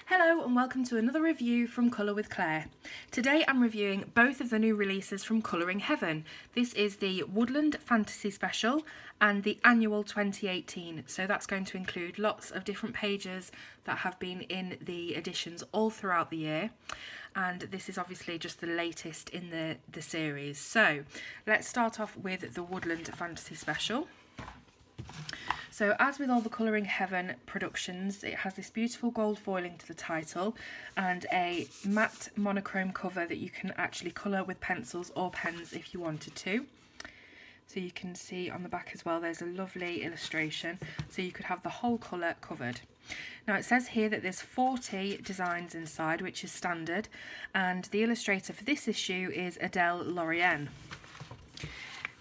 Hello and welcome to another review from Colour with Claire. Today I'm reviewing both of the new releases from Colouring Heaven. This is the Woodland Fantasy Special and the Annual 2018. So that's going to include lots of different pages that have been in the editions all throughout the year. And this is obviously just the latest in the series. So let's start off with the Woodland Fantasy Special. So as with all the Colouring Heaven productions, it has this beautiful gold foiling to the title and a matte monochrome cover that you can actually colour with pencils or pens if you wanted to. So you can see on the back as well there's a lovely illustration, so you could have the whole colour covered. Now it says here that there's 40 designs inside, which is standard, and the illustrator for this issue is Adele Lorien.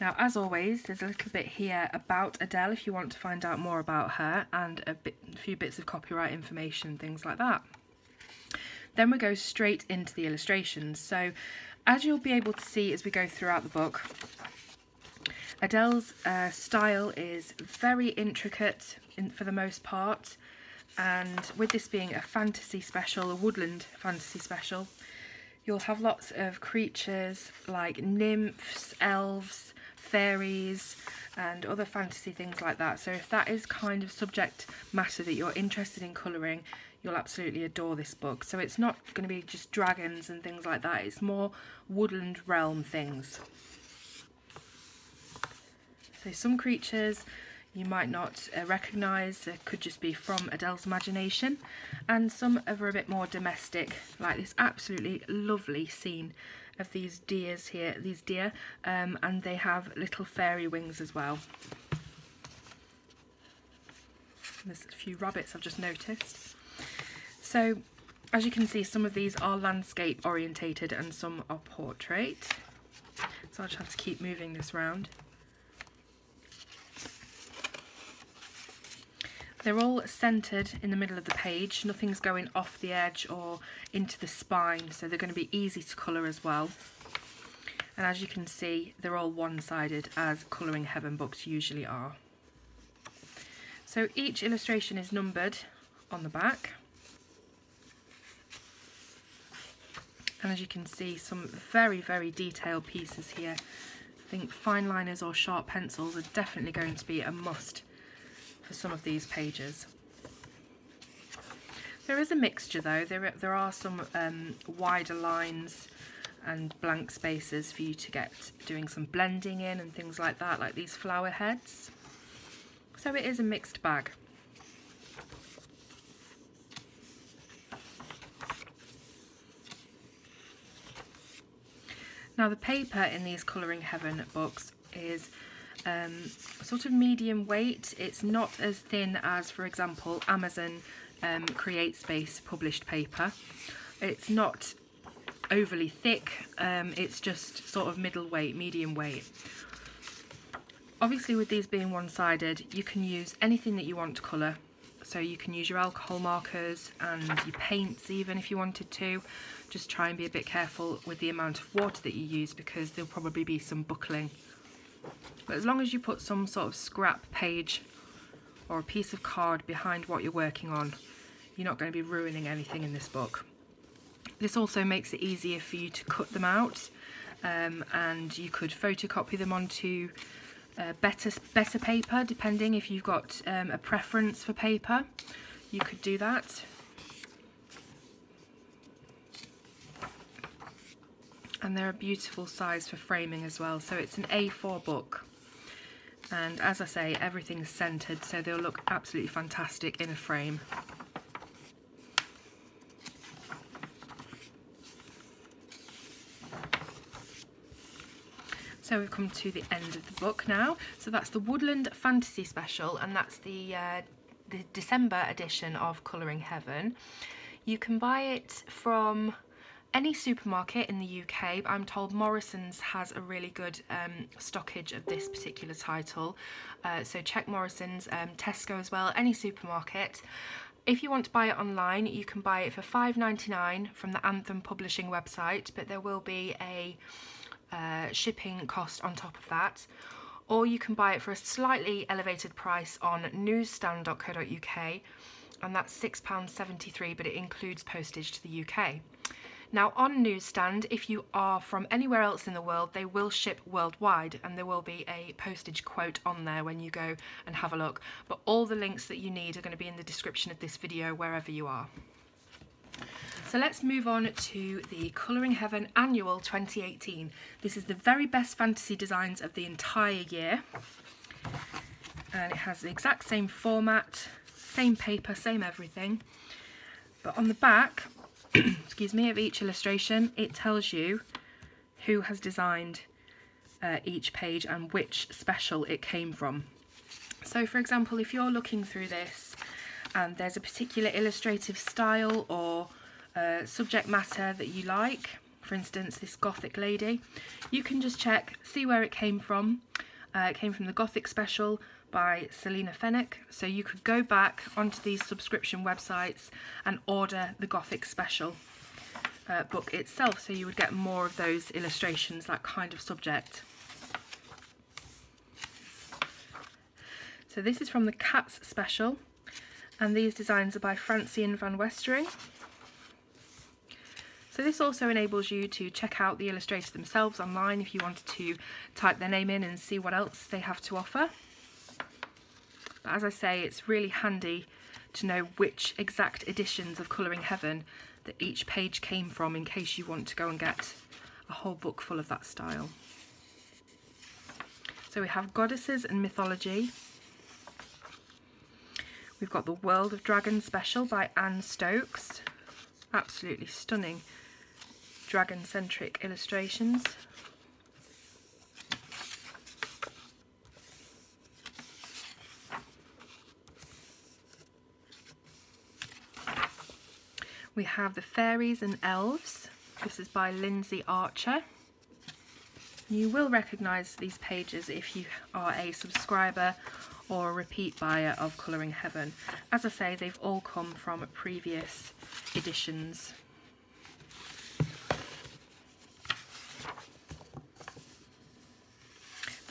Now, as always, there's a little bit here about Adele if you want to find out more about her, and a few bits of copyright information, things like that. Then we go straight into the illustrations. So, as you'll be able to see as we go throughout the book, Adele's style is very intricate for the most part, and with this being a fantasy special, a woodland fantasy special, you'll have lots of creatures like nymphs, elves, fairies and other fantasy things like that. So if that is kind of subject matter that you're interested in colouring, you'll absolutely adore this book. So it's not going to be just dragons and things like that, it's more woodland realm things. So some creatures you might not recognise, could just be from Adele's imagination, and some are a bit more domestic, like this absolutely lovely scene of these deers here, and they have little fairy wings as well. And there's a few rabbits I've just noticed. So as you can see, some of these are landscape orientated and some are portrait. So I'll just have to keep moving this round. They're all centred in the middle of the page, nothing's going off the edge or into the spine, so they're going to be easy to colour as well. And as you can see, they're all one-sided, as Colouring Heaven books usually are. So each illustration is numbered on the back. And as you can see, some very, very detailed pieces here. I think fine liners or sharp pencils are definitely going to be a must for some of these pages. There is a mixture though, there are some wider lines and blank spaces for you to get doing some blending in and things like that, like these flower heads. So it is a mixed bag. Now the paper in these Colouring Heaven books is sort of medium weight. It's not as thin as, for example, Amazon Create Space published paper. It's not overly thick, it's just sort of middle weight, medium weight. Obviously with these being one-sided, you can use anything that you want to colour. So you can use your alcohol markers and your paints even if you wanted to. Just try and be a bit careful with the amount of water that you use, because there'll probably be some buckling. But as long as you put some sort of scrap page or a piece of card behind what you're working on, you're not going to be ruining anything in this book. This also makes it easier for you to cut them out, and you could photocopy them onto better paper, depending if you've got a preference for paper, you could do that. And they're a beautiful size for framing as well. So it's an A4 book, and as I say, everything's centered, so they'll look absolutely fantastic in a frame. So we've come to the end of the book now. So that's the Woodland Fantasy Special, and that's the December edition of Colouring Heaven. You can buy it from any supermarket in the UK. I'm told Morrison's has a really good stockage of this particular title, so check Morrison's, Tesco as well, any supermarket. If you want to buy it online, you can buy it for £5.99 from the Anthem Publishing website, but there will be a shipping cost on top of that. Or you can buy it for a slightly elevated price on newsstand.co.uk, and that's £6.73, but it includes postage to the UK. Now on Newsstand, if you are from anywhere else in the world, they will ship worldwide, and there will be a postage quote on there when you go and have a look. But all the links that you need are going to be in the description of this video wherever you are. So let's move on to the Colouring Heaven Annual 2018. This is the very best fantasy designs of the entire year. And it has the exact same format, same paper, same everything. But on the back, excuse me, of each illustration, it tells you who has designed each page and which special it came from. So for example, if you're looking through this and there's a particular illustrative style or subject matter that you like, for instance this Gothic lady, you can just check, see where it came from. It came from the Gothic special by Selina Fenwick, so you could go back onto these subscription websites and order the Gothic special book itself, so you would get more of those illustrations, that kind of subject. So this is from the Cats special, and these designs are by Francine van Westering. So this also enables you to check out the illustrators themselves online if you wanted to type their name in and see what else they have to offer. But as I say, it's really handy to know which exact editions of Colouring Heaven that each page came from, in case you want to go and get a whole book full of that style. So we have Goddesses and Mythology. We've got the World of Dragons special by Anne Stokes. Absolutely stunning dragon-centric illustrations. We have the Fairies and Elves. This is by Lindsay Archer. You will recognise these pages if you are a subscriber or a repeat buyer of Colouring Heaven. As I say, they've all come from previous editions.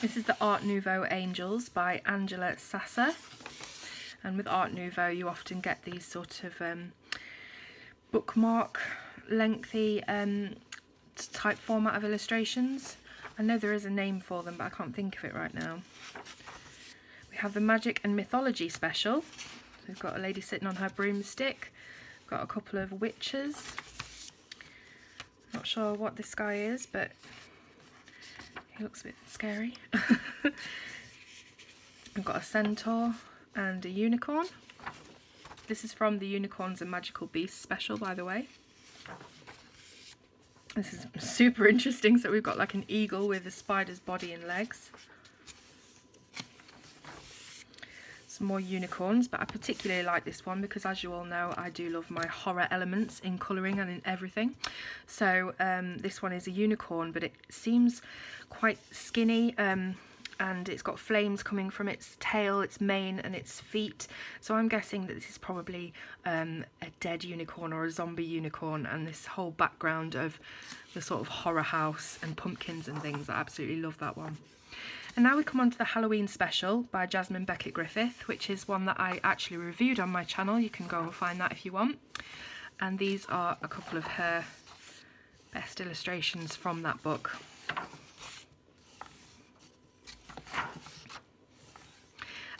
This is the Art Nouveau Angels by Angela Sasser. And with Art Nouveau you often get these sort of bookmark lengthy type format of illustrations. I know there is a name for them, but I can't think of it right now. We have the Magic and Mythology special. We've got a lady sitting on her broomstick. Got a couple of witches. Not sure what this guy is, but he looks a bit scary. We've got a centaur and a unicorn. This is from the Unicorns and Magical Beasts special, by the way. This is super interesting. So we've got like an eagle with a spider's body and legs. Some more unicorns, but I particularly like this one because, as you all know, I do love my horror elements in colouring and in everything. So this one is a unicorn, but it seems quite skinny, and it's got flames coming from its tail, its mane and its feet. So I'm guessing that this is probably a dead unicorn or a zombie unicorn, and this whole background of the sort of horror house and pumpkins and things. I absolutely love that one. And now we come on to the Halloween special by Jasmine Beckett Griffith, which is one that I actually reviewed on my channel. You can go and find that if you want. And these are a couple of her best illustrations from that book.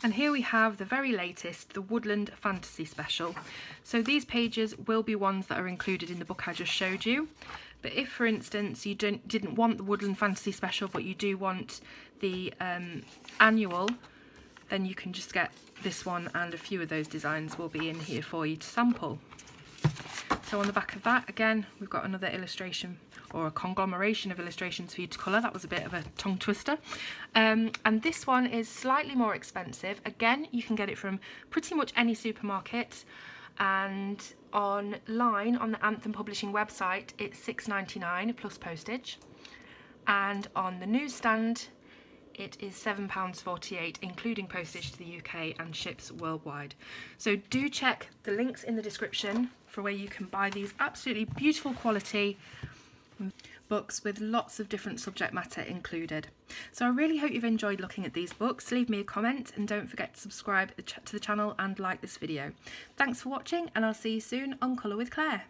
And here we have the very latest, the Woodland Fantasy special. So these pages will be ones that are included in the book I just showed you. But if, for instance, you didn't want the Woodland Fantasy special, but you do want the annual, then you can just get this one, and a few of those designs will be in here for you to sample. So on the back of that, again, we've got another illustration, or a conglomeration of illustrations for you to colour. That was a bit of a tongue twister. And this one is slightly more expensive. Again, you can get it from pretty much any supermarket, and online on the Anthem Publishing website it's £6.99 plus postage, and on the newsstand it is £7.48 including postage to the UK and ships worldwide. So do check the links in the description for where you can buy these absolutely beautiful quality books with lots of different subject matter included. So I really hope you've enjoyed looking at these books. Leave me a comment and don't forget to subscribe to the channel and like this video. Thanks for watching, and I'll see you soon on Colour with Claire.